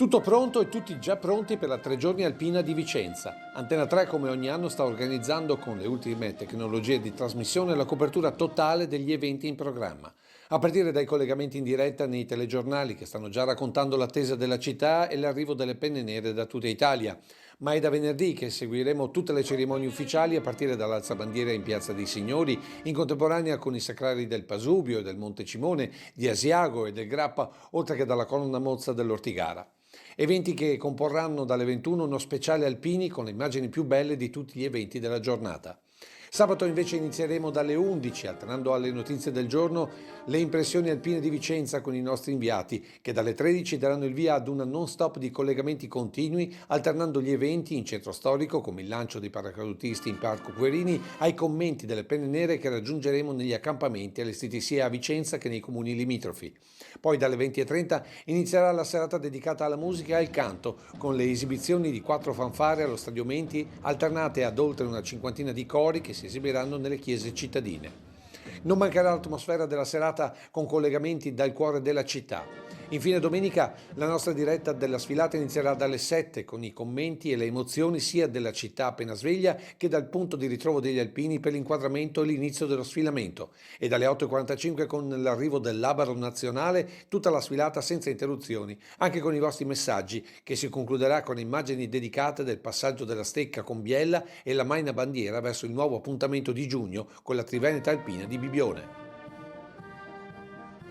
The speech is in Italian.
Tutto pronto e tutti già pronti per la 3 giorni alpina di Vicenza. Antena 3 come ogni anno sta organizzando con le ultime tecnologie di trasmissione la copertura totale degli eventi in programma. A partire dai collegamenti in diretta nei telegiornali che stanno già raccontando l'attesa della città e l'arrivo delle penne nere da tutta Italia. Ma è da venerdì che seguiremo tutte le cerimonie ufficiali a partire dall'alzabandiera in Piazza dei Signori, in contemporanea con i sacrari del Pasubio e del Monte Cimone, di Asiago e del Grappa, oltre che dalla colonna mozza dell'Ortigara. Eventi che comporranno dalle 21 uno speciale alpini con le immagini più belle di tutti gli eventi della giornata. Sabato invece inizieremo dalle 11, alternando alle notizie del giorno le impressioni alpine di Vicenza con i nostri inviati, che dalle 13 daranno il via ad una non-stop di collegamenti continui, alternando gli eventi in centro storico, come il lancio dei paracadutisti in Parco Querini, ai commenti delle penne nere che raggiungeremo negli accampamenti allestiti sia a Vicenza che nei comuni limitrofi. Poi dalle 20:30 inizierà la serata dedicata alla musica e al canto, con le esibizioni di 4 fanfare allo Stadio Menti, alternate ad oltre una cinquantina di cori che si esibiranno nelle chiese cittadine. Non mancherà l'atmosfera della serata con collegamenti dal cuore della città. Infine domenica la nostra diretta della sfilata inizierà dalle 7 con i commenti e le emozioni sia della città appena sveglia che dal punto di ritrovo degli alpini per l'inquadramento e l'inizio dello sfilamento e dalle 8:45 con l'arrivo del Labaro nazionale tutta la sfilata senza interruzioni, anche con i vostri messaggi che si concluderà con immagini dedicate del passaggio della stecca con Biella e la Maina Bandiera verso il nuovo appuntamento di giugno con la Triveneta Alpina di Bibione.